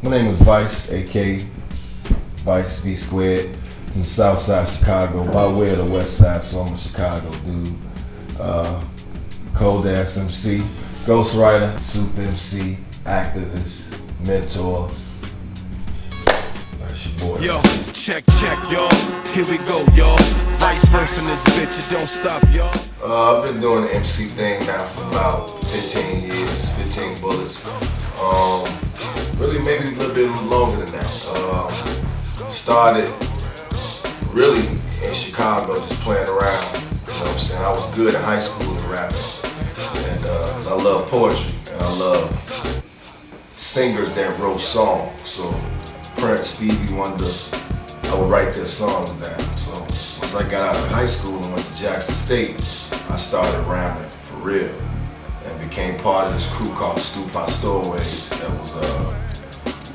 My name is Vice, aka Vice V Squared, from the South Side Chicago, by way of the West Side, so I'm a Chicago dude. Cold ass MC, ghostwriter, soup MC, activist, mentor. That's your boy. Yo, check, y'all. Here we go, y'all. Vice versa in this bitch, it don't stop, y'all. I've been doing the MC thing now for about 15 years, 15 bullets. Really maybe a little bit longer than that. Started really in Chicago, just playing around. You know what I'm saying? I was good in high school in rapping. And cause I love poetry and I love singers that wrote songs. So Prince, Stevie Wonder, I would write their songs down. So once I got out of high school and went to Jackson State, I started rapping for real and became part of this crew called the Stupa Stowaways that was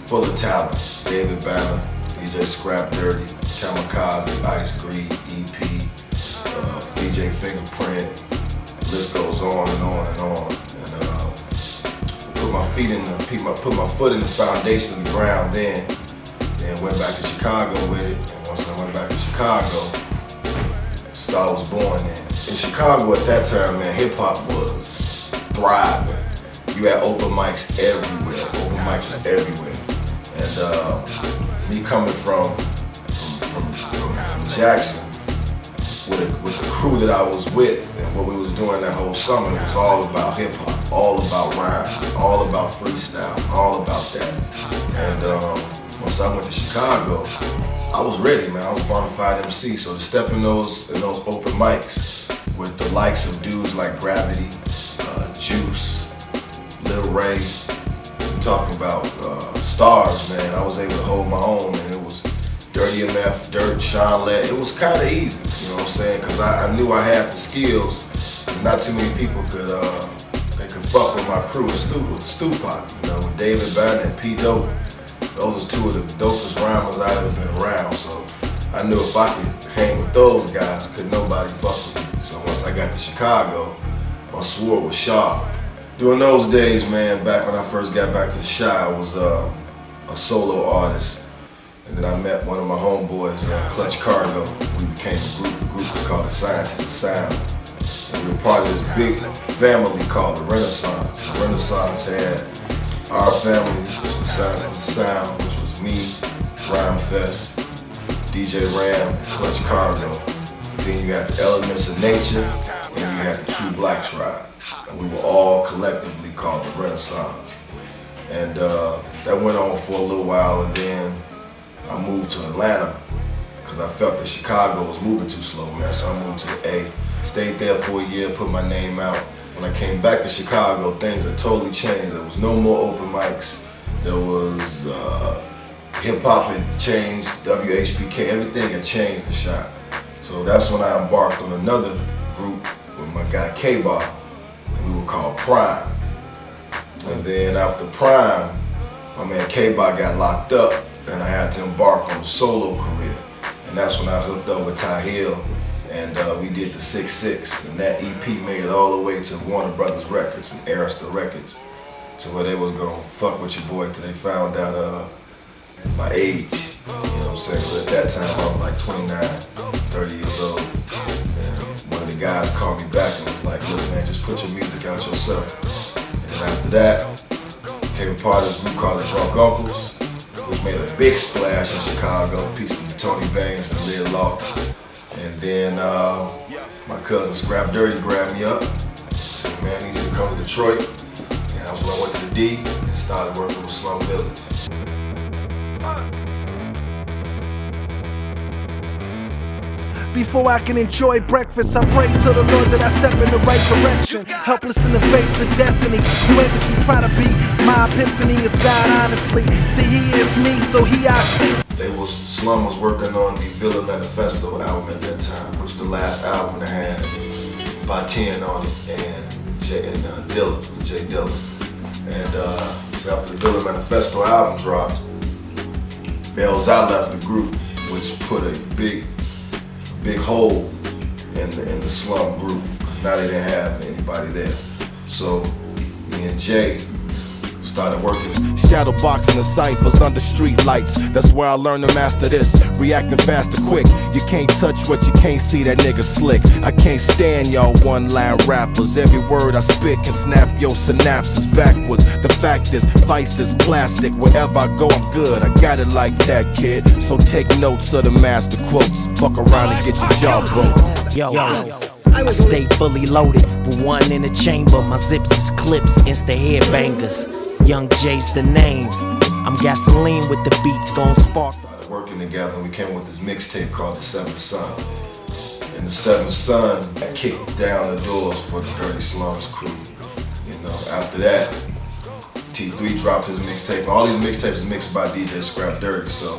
full of talent. David Banner, DJ Scrap Dirty, Kamikaze, Ice Greed, EP, DJ Fingerprint, the list goes on and on and on. And put my foot in the foundation of the ground then went back to Chicago with it. And once I went back to Chicago, Star was born then. In Chicago at that time, man, hip hop was thriving. You had open mics everywhere. Open mics was everywhere. And me coming from Jackson with the crew that I was with and what we was doing that whole summer, it was all about hip hop, all about rhyme, all about freestyle, all about that. And once I went to Chicago, I was ready, man. I was a bona fide MC, so to step in those open mics with the likes of dudes like Gravity, Juice, Lil Ray, we're talking about stars, man. I was able to hold my own, and it was Dirty MF, Dirt, Sean Lett. It was kind of easy, you know what I'm saying? Because I knew I had the skills. Not too many people could fuck with my crew with Stupa, you know, with David Banner and P. Dope. Those was two of the dopest rhymers I'd ever been around. So I knew if I could hang with those guys, could nobody fuck with me. So once I got to Chicago, my sword was sharp. During those days, man, back when I first got back to the Chi, I was a solo artist. And then I met one of my homeboys, Clutch Cargo. We became a group. The group was called the Scientists of Sound. And we were part of this big family called the Renaissance. The Renaissance had our family, which was the Scientists of Sound, which was me, Rhyme Fest, DJ Ram, and Clutch Cargo. Then you had the Elements of Nature, and you had the True Black Tribe. And we were all collectively called the Renaissance. And that went on for a little while, and then I moved to Atlanta because I felt that Chicago was moving too slow, man. So I moved to the A, stayed there for a year, put my name out. When I came back to Chicago, things had totally changed. There was no more open mics. There was hip hop had changed, WHPK, everything had changed in Chi. So that's when I embarked on another group with my guy K-Bar, and we were called Prime. And then after Prime, my man K-Bar got locked up, and I had to embark on a solo career. And that's when I hooked up with Ty Hill, and we did the 6-6. And that EP made it all the way to Warner Brothers Records and Arista Records, to where they was gonna fuck with your boy till they found out my age. You know what I'm saying? But at that time I was like 29, 30 years old. And one of the guys called me back and was like, look man, just put your music out yourself. And then after that, became a part of this group called the Drunk Uncles, which made a big splash in Chicago. Peace to Tony Banks and Lil Law. And then my cousin Scrap Dirty grabbed me up. Said, man, I need you to come to Detroit. And that's when I went to the D and started working with Slum Village. Before I can enjoy breakfast, I pray to the Lord that I step in the right direction. Helpless in the face of destiny, you ain't what you try to be. My epiphany is God, honestly. See, He is me, so He I see. Slum was working on the Villa Manifesto album at that time, which was the last album that had by 10 on it, and Jay Dilla. And so after the Villa Manifesto album dropped, Allstar left the group, which put a big hole in the Slum group. Now they didn't have anybody there. So me and Jay started working. Shadowboxing the ciphers under street lights. That's where I learned to master this. Reacting fast and quick. You can't touch what you can't see, that nigga slick. I can't stand y'all one-line rappers. Every word I spit can snap your synapses backwards. The fact is, vice is plastic. Wherever I go, I'm good. I got it like that, kid. So take notes of the master quotes. Fuck around and get your jaw broke. Yo, I stay fully loaded with one in the chamber. My zips is clips, insta headbangers. Young J's the name. I'm gasoline with the beats gon' spark. Working together, we came up with this mixtape called The Seventh Son. And The Seventh Son kicked down the doors for the Dirty Slums crew. You know, after that, T3 dropped his mixtape. All these mixtapes is mixed by DJ Scrap Dirty. So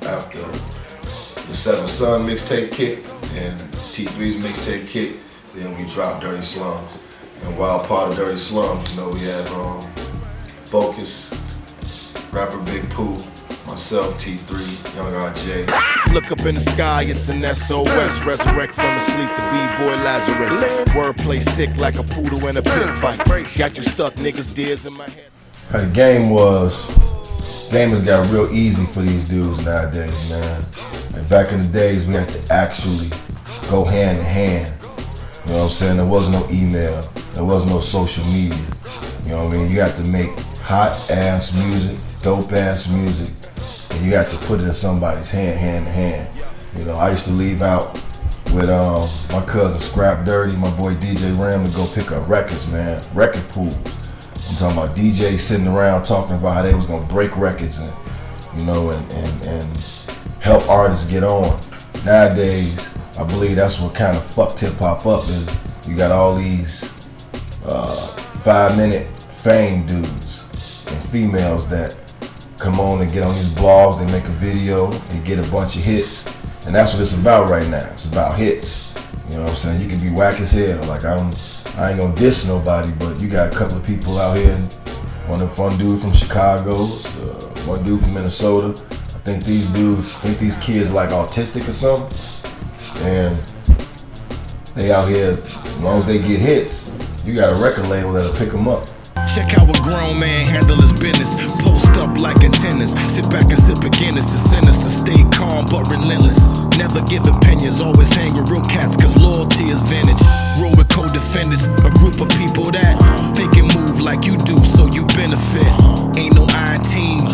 after The Seventh Son mixtape kicked and T3's mixtape kicked, then we dropped Dirty Slums. And while part of Dirty Slums, you know, we had Focus, rapper Big Pooh, myself, T3, Young RJ. Look up in the sky, it's an SOS. Resurrect from the sleep, the B-boy Lazarus. Wordplay sick like a poodle in a pit fight. Got you stuck, niggas, deers in my head. How the game has got real easy for these dudes nowadays, man. Like back in the days, we had to actually go hand in hand. You know what I'm saying? There was no email. There was no social media. You know what I mean? You have to make hot-ass music, dope-ass music, and you have to put it in somebody's hand to hand. You know, I used to leave out with my cousin Scrap Dirty, my boy DJ Ram, to go pick up records, man. Record pools. I'm talking about DJs sitting around talking about how they was gonna break records and, you know, and help artists get on. Nowadays, I believe that's what kind of fucked hip hop up is. You got all these 5-minute fame dudes and females that come on and get on these blogs, they make a video, they get a bunch of hits, and that's what it's about right now. It's about hits. You know what I'm saying? You can be whack as hell. Like I ain't gonna diss nobody, but you got a couple of people out here. One dude from Chicago, one dude from Minnesota. I think these kids like autistic or something, and they out here. As long as they get hits, you got a record label that'll pick them up. Check how a grown man handle his business. Post up like antennas. Sit back and sip a Guinness. It's sinister. Stay calm but relentless. Never give opinions. Always hang with real cats cause loyalty is vintage. Roll with co-defendants. A group of people that think and move like you do so you benefit. Ain't no I team.